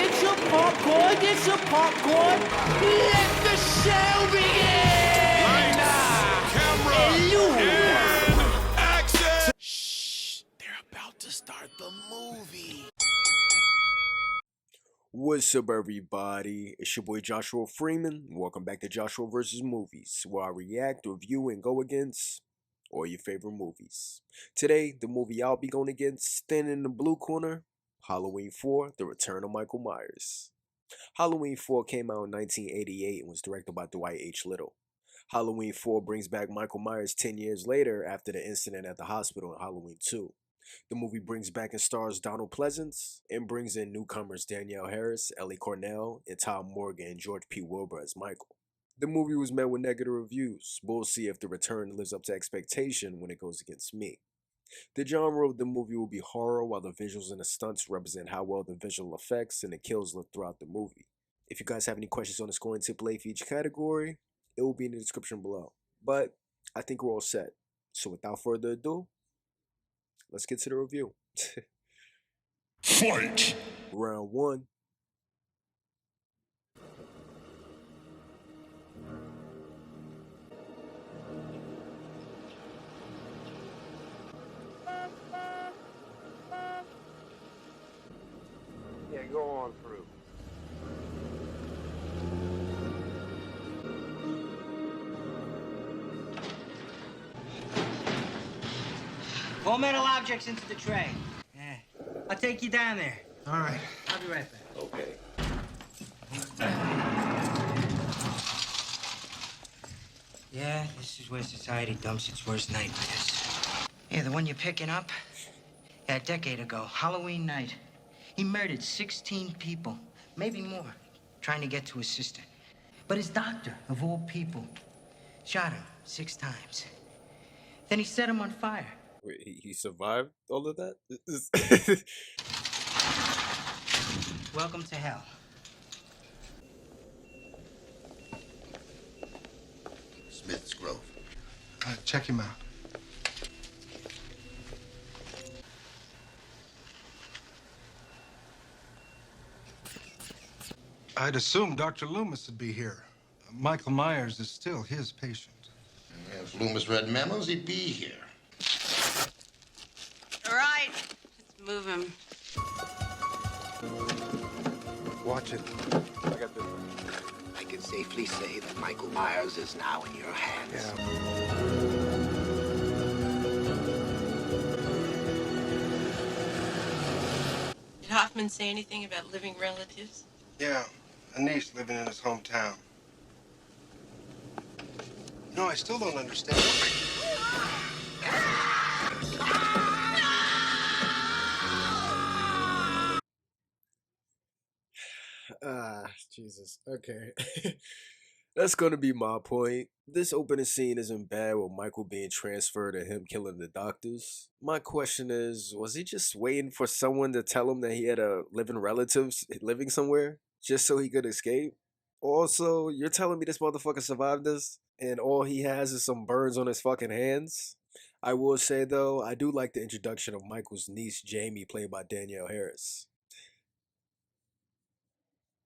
Get your popcorn. Let the show begin. Lights, camera, and action. Shh, they're about to start the movie. What's up, everybody? It's your boy Joshua Freeman. Welcome back to Joshua vs. Movies, where I react, review, and go against all your favorite movies. Today, the movie I'll be going against, standing in the blue corner, Halloween 4, The Return of Michael Myers. Halloween 4 came out in 1988 and was directed by Dwight H. Little. Halloween 4 brings back Michael Myers 10 years later after the incident at the hospital in Halloween 2. The movie brings back and stars Donald Pleasance and brings in newcomers Danielle Harris, Ellie Cornell, and Tom Morgan and George P. Wilbur as Michael. The movie was met with negative reviews, but we'll see if The Return lives up to expectation when it goes against me. The genre of the movie will be horror, while the visuals and the stunts represent how well the visual effects and the kills look throughout the movie. If you guys have any questions on the scoring template for each category, it will be in the description below. But I think we're all set. So without further ado, let's get to the review. Fight! Round 1. Yeah, go on through. All metal objects into the tray. Yeah. I'll take you down there. All right. I'll be right back. Okay. Yeah, this is where society dumps its worst nightmares. Yeah, the one you're picking up? Yeah, a decade ago, Halloween night. He murdered 16 people, maybe more, trying to get to his sister. But his doctor, of all people, shot him 6 times. Then he set him on fire. Wait, he survived all of that? Welcome to hell. Smith's Grove. Check him out. I'd assume Dr. Loomis would be here. Michael Myers is still his patient. If Loomis read memos, he'd be here. All right, let's move him. Watch it. I got this one. I can safely say that Michael Myers is now in your hands. Yeah. Did Hoffman say anything about living relatives? Yeah, a niece living in his hometown. No, I still don't understand. Jesus. Okay. That's gonna be my point. This opening scene isn't bad with Michael being transferred and him killing the doctors. My question is, was he just waiting for someone to tell him that he had a living relatives living somewhere just so he could escape? Also, you're telling me this motherfucker survived this and all he has is some burns on his fucking hands? I will say though, I do like the introduction of Michael's niece Jamie, played by Danielle Harris.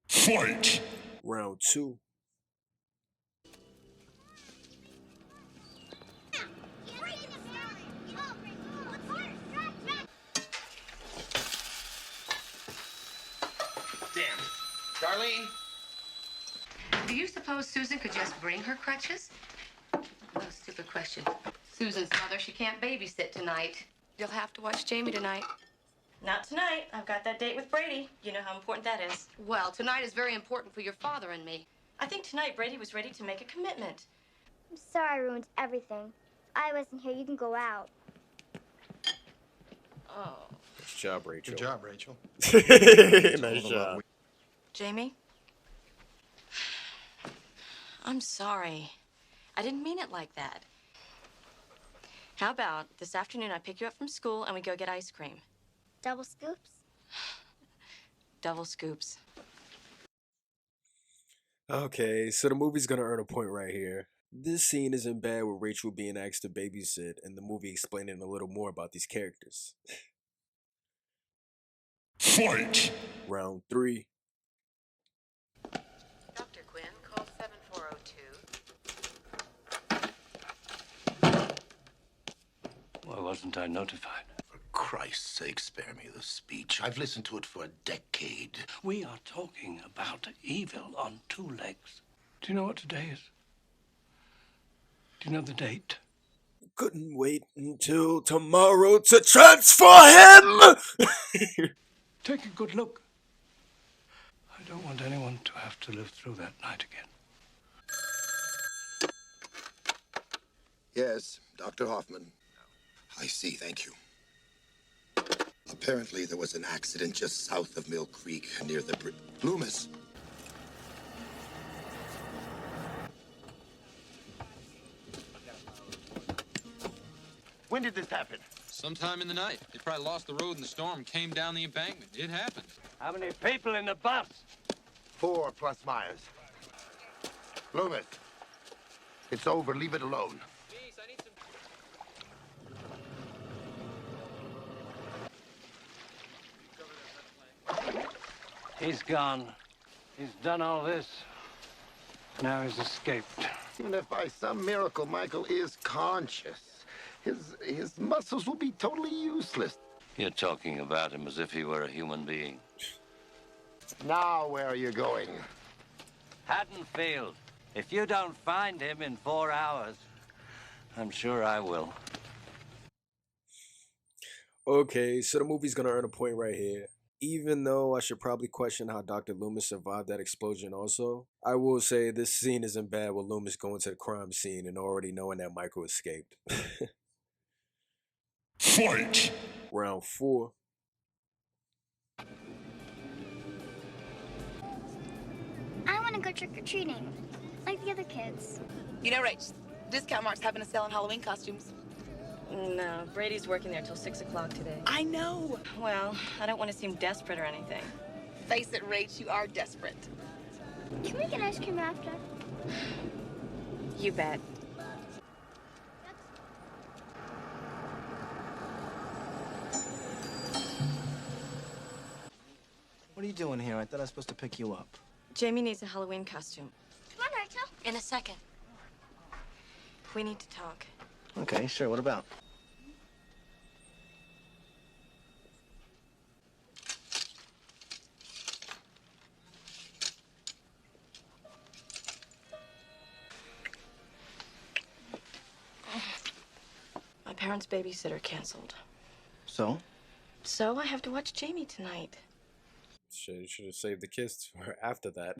Fight! Round 2. Damn. Darlene? Do you suppose Susan could just bring her crutches? Oh, stupid question. Susan's mother, she can't babysit tonight. You'll have to watch Jamie tonight. Not tonight. I've got that date with Brady. You know how important that is. Well, tonight is very important for your father and me. I think tonight Brady was ready to make a commitment. I'm sorry I ruined everything. I wasn't here. You can go out. Oh. Nice job, Rachel. Good job, Rachel. Nice job. Jamie? I'm sorry. I didn't mean it like that. How about this afternoon I pick you up from school and we go get ice cream? Double scoops? Double scoops. Okay, so the movie's gonna earn a point right here. This scene isn't bad with Rachel being asked to babysit and the movie explaining a little more about these characters. Fight! Round 3. wasn't I notified? For Christ's sake, spare me the speech. I've listened to it for a decade. We are talking about evil on two legs. Do you know what today is? Do you know the date? Couldn't wait until tomorrow to transfer him! Take a good look. I don't want anyone to have to live through that night again. Yes, Dr. Hoffman. I see, thank you. Apparently, there was an accident just south of Mill Creek near the bridge. Loomis! When did this happen? Sometime in the night. They probably lost the road in the storm and came down the embankment. It happened. How many people in the bus? 4 plus Myers. Loomis, it's over. Leave it alone. He's gone. He's done all this. Now he's escaped. Even if by some miracle Michael is conscious, his muscles will be totally useless. You're talking about him as if he were a human being. Now where are you going? Haddonfield. If you don't find him in 4 hours, I'm sure I will. Okay, so the movie's gonna earn a point right here. Even though I should probably question how Dr. Loomis survived that explosion also, I will say this scene isn't bad with Loomis going to the crime scene and already knowing that Michael escaped. Fight! Round 4. I want to go trick-or-treating, like the other kids. You know, Rach, Discount Mart's having a sale on Halloween costumes. No, Brady's working there till 6 o'clock today. I know. Well, I don't want to seem desperate or anything. Face it, Rach, you are desperate. Can we get ice cream after? You bet. What are you doing here? I thought I was supposed to pick you up. Jamie needs a Halloween costume. Come on, Rachel. In a second. We need to talk. Okay, sure. What about? My parents' babysitter canceled. So? So I have to watch Jamie tonight. Shit, you should have saved the kiss for after that.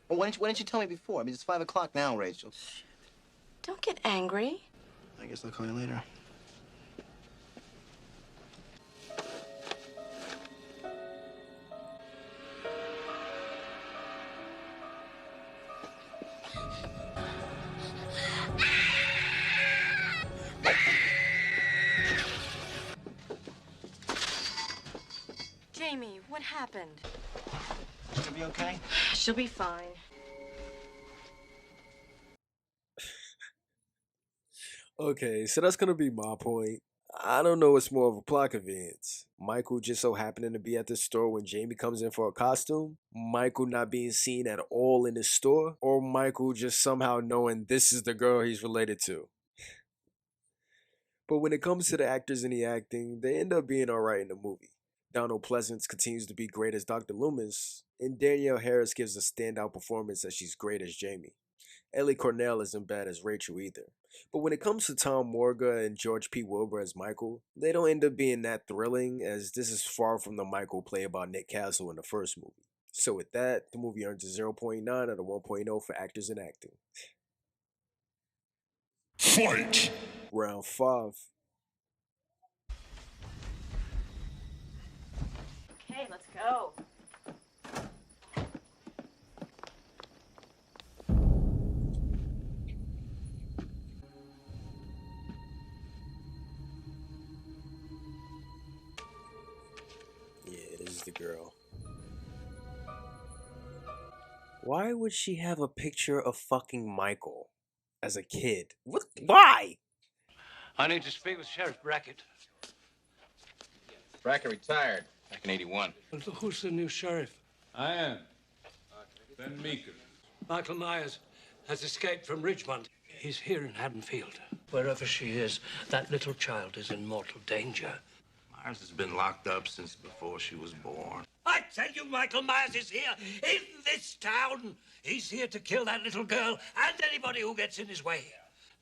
Well, why didn't you tell me before? I mean, it's 5 o'clock now, Rachel. Don't get angry. I guess I'll call you later. Jamie, what happened? She'll be okay? She'll be fine. Okay, so that's gonna be my point. I don't know what's more of a plot convenience. Michael just so happening to be at the store when Jamie comes in for a costume, Michael not being seen at all in the store, or Michael just somehow knowing this is the girl he's related to. But when it comes to the actors and the acting, they end up being alright in the movie. Donald Pleasance continues to be great as Dr. Loomis, and Danielle Harris gives a standout performance as she's great as Jamie. Ellie Cornell isn't bad as Rachel either. But when it comes to Tom Morga and George P. Wilbur as Michael, they don't end up being that thrilling, as this is far from the Michael played by Nick Castle in the first movie. So with that, the movie earns a 0.9 out of 1.0 for actors and acting. Fight! Round 5. Okay, let's go. Yeah, this is the girl. Why would she have a picture of fucking Michael as a kid? What? Why? I need to speak with Sheriff Brackett. Brackett retired back in 81. Well, who's the new sheriff? I am. Ben Meeker. Michael Myers has escaped from Richmond. He's here in Haddonfield. Wherever she is, that little child is in mortal danger. Myers has been locked up since before she was born. I tell you, Michael Myers is here in this town. He's here to kill that little girl and anybody who gets in his way.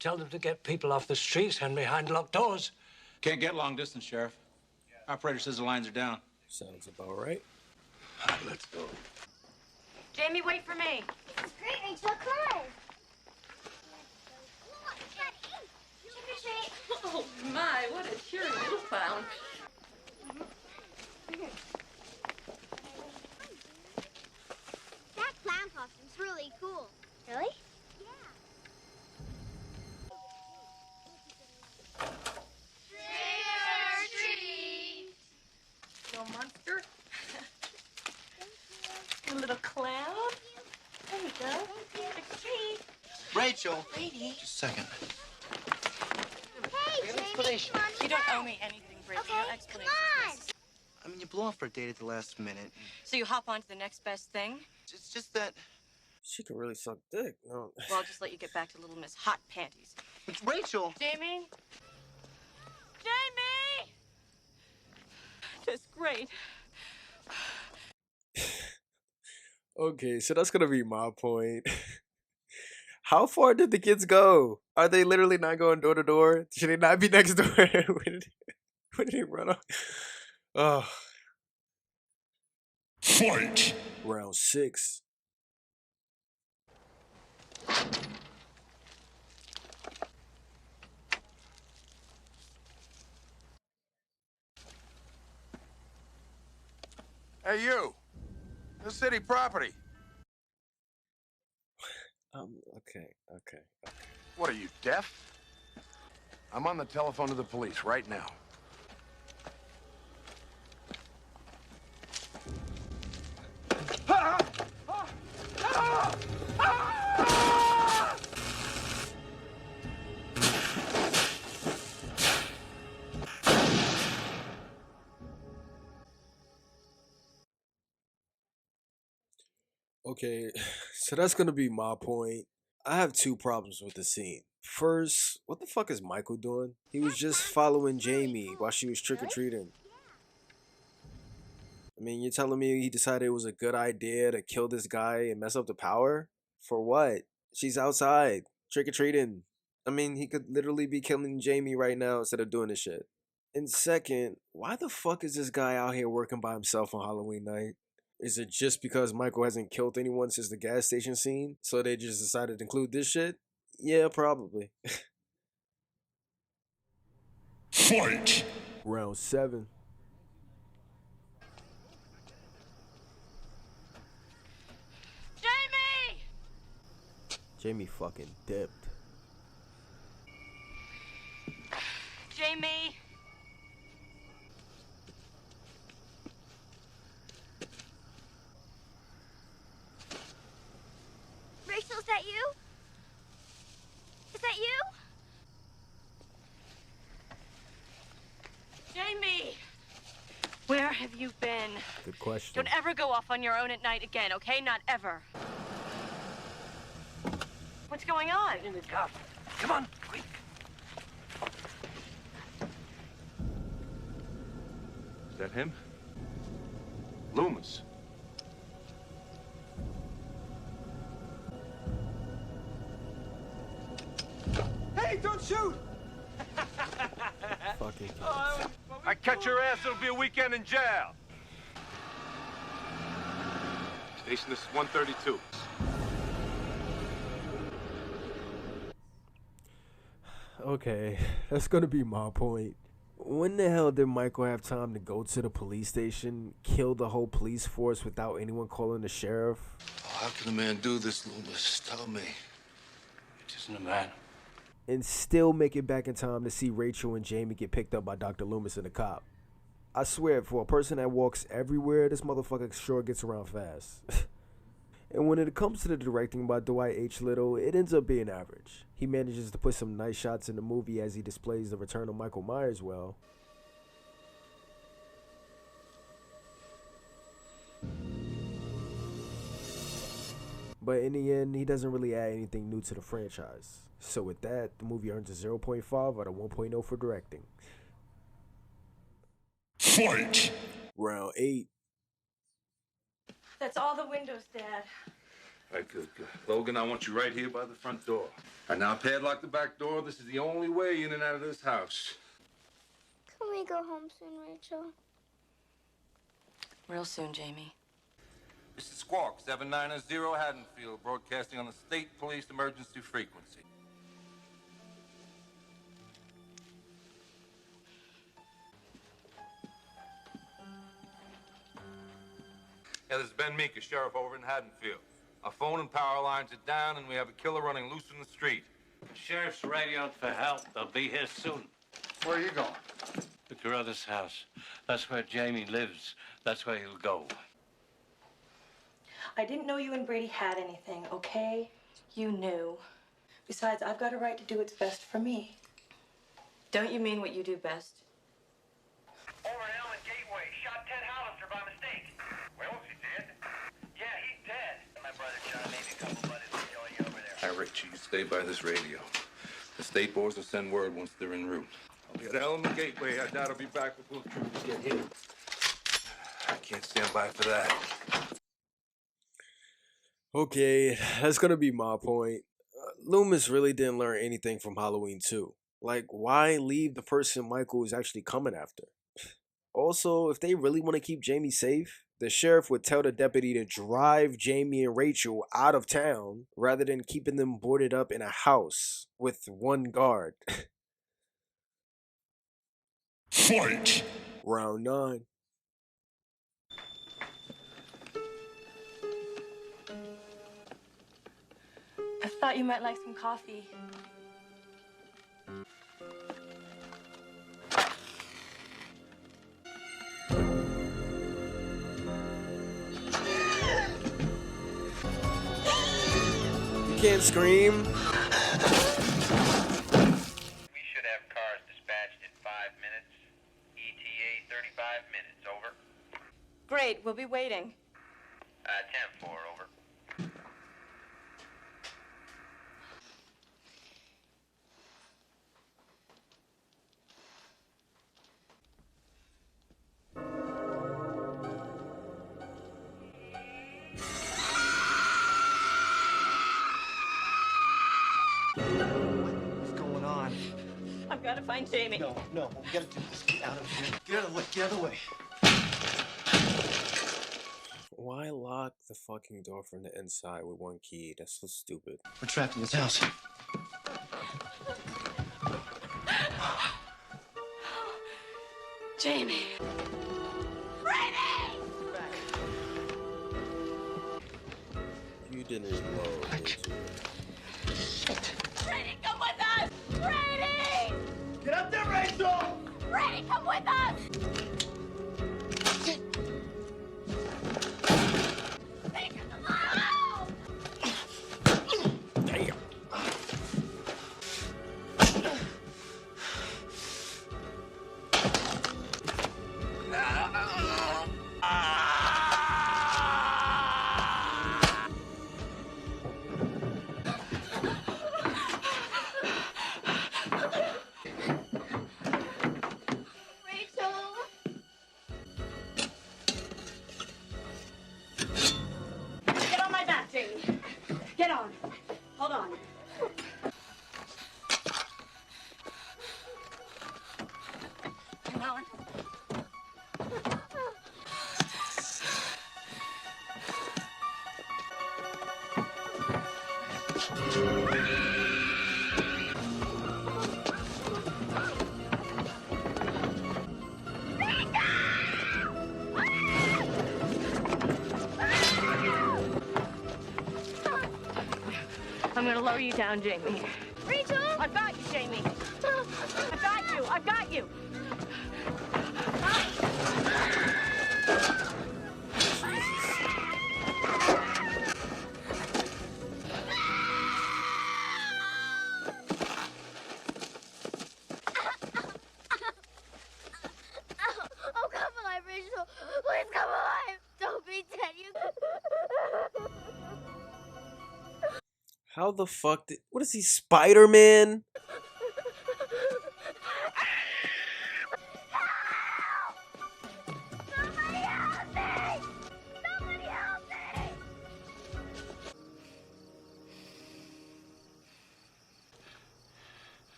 Tell them to get people off the streets and behind locked doors. Can't get long distance, Sheriff. Operator says the lines are down. Sounds about right. All right, let's go. Jamie, wait for me. It's great, Rachel. Come on. Oh, my, what a cheery little clown. That clown costume's really cool. Really? Yeah. Trick or treat. Little monster. A little clown. There you go. Trick or treat. Rachel. Brady. Just a second. Hey, Jamie, come on, You don't owe me anything, Brady. Okay, No explanation. come on. I mean, you blew off for a date at the last minute. So you hop on to the next best thing? It's just that She can really suck dick. No. Well, I'll just let you get back to Little Miss Hot Panties. it's Rachel. Jamie? Jamie! That's great. Okay, so that's gonna be my point. How far did the kids go? Are they literally not going door to door? Should they not be next door? When did they run off? Oh. Fight! Round 6. Hey, you. This city property. Okay. What are you, deaf? I'm on the telephone to the police right now. Okay, so that's gonna be my point. I have 2 problems with the scene. First, what the fuck is Michael doing? He was just following Jamie while she was trick-or-treating. I mean, you're telling me he decided it was a good idea to kill this guy and mess up the power? For what? She's outside, trick-or-treating. I mean, he could literally be killing Jamie right now instead of doing this shit. And second, why the fuck is this guy out here working by himself on Halloween night? Is it just because Michael hasn't killed anyone since the gas station scene? So they just decided to include this shit? Yeah, probably. Fight! Round 7. Jamie! Jamie fucking dipped. Jamie! Rachel, is that you? Is that you? Jamie! Where have you been? Good question. Don't ever go off on your own at night again, okay? Not ever. What's going on? In the car. Come on, quick. Is that him? Loomis. Hey, don't shoot! Fucking I catch your ass, it'll be a weekend in jail. Station, this is 132. Okay, that's gonna be my point. When the hell did Michael have time to go to the police station, kill the whole police force without anyone calling the sheriff? Oh, how can a man do this, Loomis? Tell me. It isn't a man. And still make it back in time to see Rachel and Jamie get picked up by Dr. Loomis and the cop. I swear, for a person that walks everywhere, this motherfucker sure gets around fast. And when it comes to the directing by Dwight H. Little, it ends up being average. He manages to put some nice shots in the movie as he displays the return of Michael Myers well. but in the end, he doesn't really add anything new to the franchise. So with that, the movie earns a 0.5 out of 1.0 for directing. Fight! Round 8. That's all the windows, Dad. All right, good. Logan, I want you right here by the front door. All right, now padlock the back door. This is the only way in and out of this house. Can we go home soon, Rachel? Real soon, Jamie. This is Squawk, 790 Haddonfield, broadcasting on the State Police Emergency Frequency. Yeah, this is Ben Meeker, sheriff over in Haddonfield. Our phone and power lines are down, and we have a killer running loose in the street. The sheriff's radioed for help. They'll be here soon. Where are you going? The Carruthers' house. That's where Jamie lives. That's where he'll go. I didn't know you and Brady had anything, okay? You knew. Besides, I've got a right to do what's best for me. Don't you mean what you do best? Over at Allen Gateway, shot Ted Hollister by mistake. Well, is he dead? Yeah, he's dead. My brother John, maybe a couple buddies will join you over there. All right, Richie, you stay by this radio. The state boys will send word once they're en route. I'll be at Allen Gateway. I doubt I'll be back before the troopers get here. I can't stand by for that. Okay, that's gonna be my point. Loomis really didn't learn anything from Halloween 2. Like, why leave the person Michael is actually coming after? Also, if they really want to keep Jamie safe, the sheriff would tell the deputy to drive Jamie and Rachel out of town rather than keeping them boarded up in a house with one guard. Fight! Round 9. I thought you might like some coffee. You can't scream. We should have cars dispatched in 5 minutes. ETA 35 minutes, over. Great, we'll be waiting. 10-4, over. What's going on? I've got to find Jamie. No, we gotta do this. Get out of here. Get out of the way. Get out of the way. Why lock the fucking door from the inside with one key? That's so stupid. We're trapped in this house. Jamie. You didn't reload. Brady, come with us! Brady! Get up there, Rachel! Brady, come with us! Damn. Get on my back, Jamie. Get on. Hold on. Come on. I'm gonna lower you down, Jamie. Rachel! I've got you, Jamie. I've got you. I've got you. Oh, come alive, Rachel. Please come alive. Don't be dead. You. How the fuck did... What is he, Spider-Man?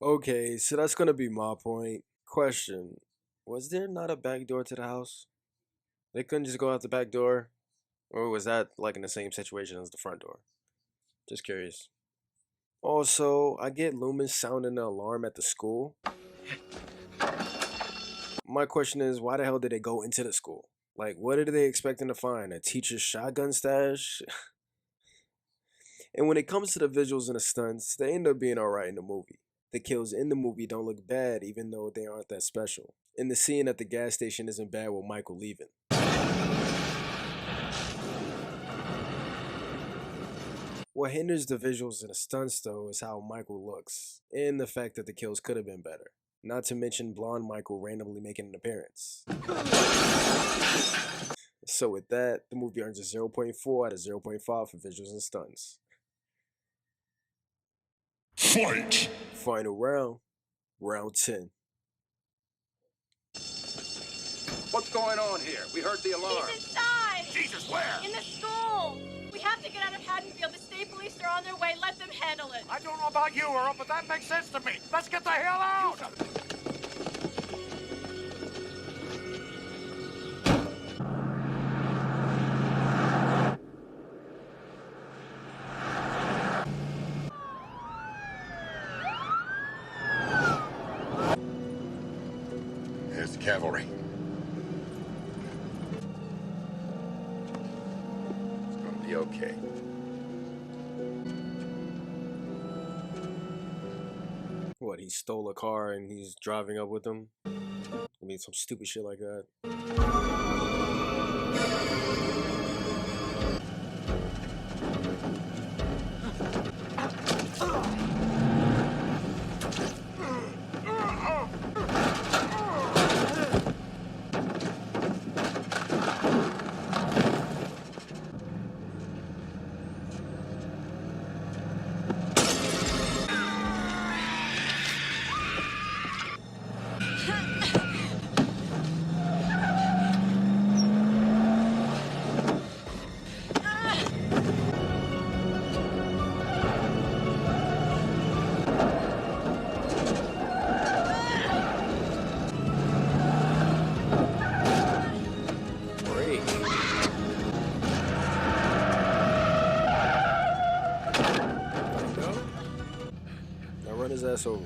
Okay, so that's gonna be my point. Question. Was there not a back door to the house? They couldn't just go out the back door? Or was that like in the same situation as the front door? Just curious. Also, I get Loomis sounding the alarm at the school. My question is, why the hell did they go into the school? Like, what are they expecting to find? A teacher's shotgun stash? And when it comes to the visuals and the stunts, they end up being alright in the movie. The kills in the movie don't look bad even though they aren't that special. And the scene at the gas station isn't bad with Michael leaving. What hinders the visuals and the stunts though is how Michael looks, and the fact that the kills could have been better. Not to mention blonde Michael randomly making an appearance. So with that, the movie earns a 0.4 out of 0.5 for visuals and stunts. Fight! Final round, round 10. What's going on here? We heard the alarm. He's inside! Jesus, where? In the school! We have to get out of Haddonfield. The state police are on their way. Let them handle it. I don't know about you, Earl, but that makes sense to me. Let's get the hell out! There's cavalry. It's gonna be okay. What, he stole a car and he's driving up with them? I mean, some stupid shit like that. His ass over.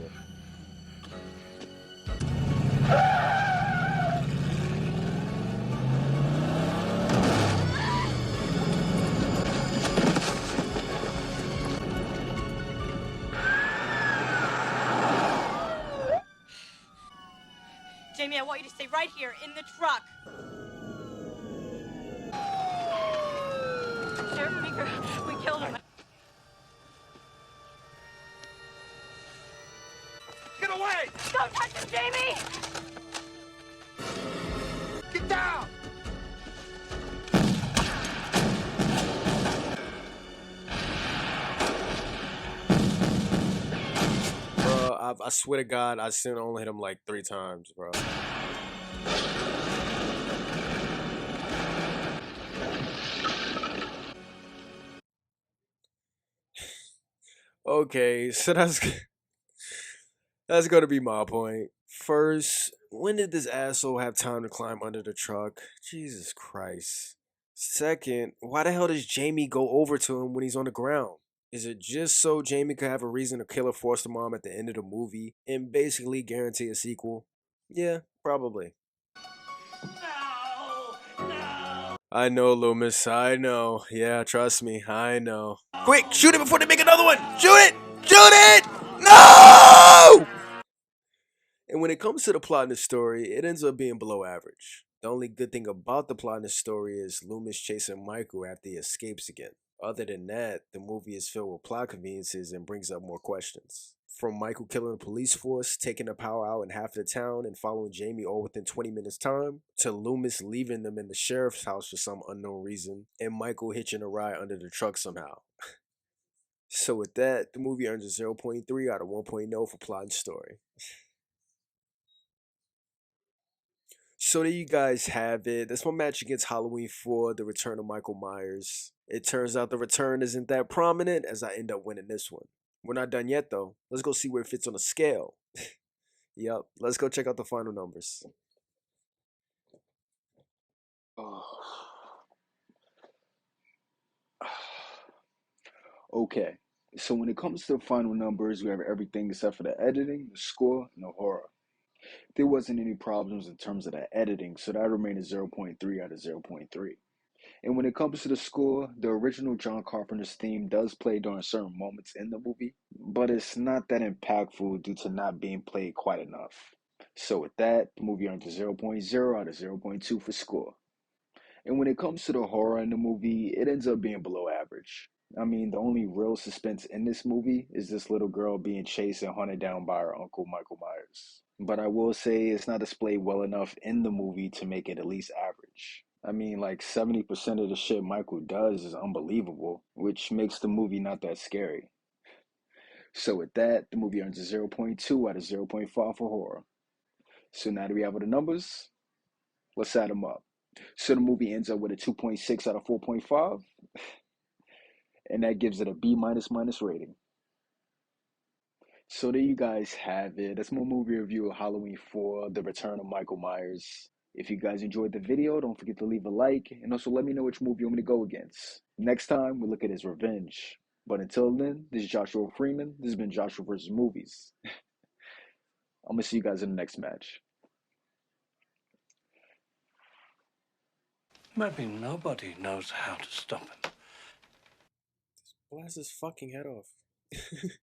Jamie, I want you to stay right here in the truck. Sheriff Meeker, we killed him. Get away! Don't touch him, Jamie! Get down! Bro, I swear to God, I still only hit him like 3 times, bro. Okay, so that's gonna be my point. First, when did this asshole have time to climb under the truck? Jesus Christ. Second, why the hell does Jamie go over to him when he's on the ground? Is it just so Jamie could have a reason to kill her foster mom at the end of the movie and basically guarantee a sequel? Yeah, probably. I know, Loomis. I know. Yeah, trust me. I know. Quick, shoot it before they make another one! Shoot it! Shoot it! No! And when it comes to the plot in the story, it ends up being below average. The only good thing about the plot in the story is Loomis chasing Michael after he escapes again. Other than that, the movie is filled with plot conveniences and brings up more questions. From Michael killing the police force, taking the power out in half the town, and following Jamie all within 20 minutes time, to Loomis leaving them in the sheriff's house for some unknown reason, and Michael hitching a ride under the truck somehow. So with that, the movie earns a 0.3 out of 1.0 for plot and story. So there you guys have it. That's my match against Halloween 4, The Return of Michael Myers. It turns out the return isn't that prominent as I end up winning this one. We're not done yet though. Let's go see where it fits on the scale. Yep, let's go check out the final numbers. Okay, so when it comes to the final numbers, we have everything except for the editing, the score, and the horror. There wasn't any problems in terms of the editing, so that remained a 0.3 out of 0.3. And when it comes to the score, the original John Carpenter's theme does play during certain moments in the movie, but it's not that impactful due to not being played quite enough. So with that, the movie earns a 0.0 out of 0.2 for score. And when it comes to the horror in the movie, it ends up being below average. I mean, the only real suspense in this movie is this little girl being chased and hunted down by her uncle, Michael Myers. But I will say it's not displayed well enough in the movie to make it at least average. I mean, like 70% of the shit Michael does is unbelievable, which makes the movie not that scary. So with that, the movie earns a 0.2 out of 0.5 for horror. So now that we have all the numbers, let's add them up. So the movie ends up with a 2.6 out of 4.5, and that gives it a B minus minus rating. So there you guys have it. That's my movie review of Halloween 4, The Return of Michael Myers. If you guys enjoyed the video, don't forget to leave a like, and also let me know which movie you want me to go against. Next time, we'll look at his revenge. But until then, this is Joshua Freeman. This has been Joshua vs. Movies. I'm going to see you guys in the next match. Maybe nobody knows how to stop him. Blast his fucking head off.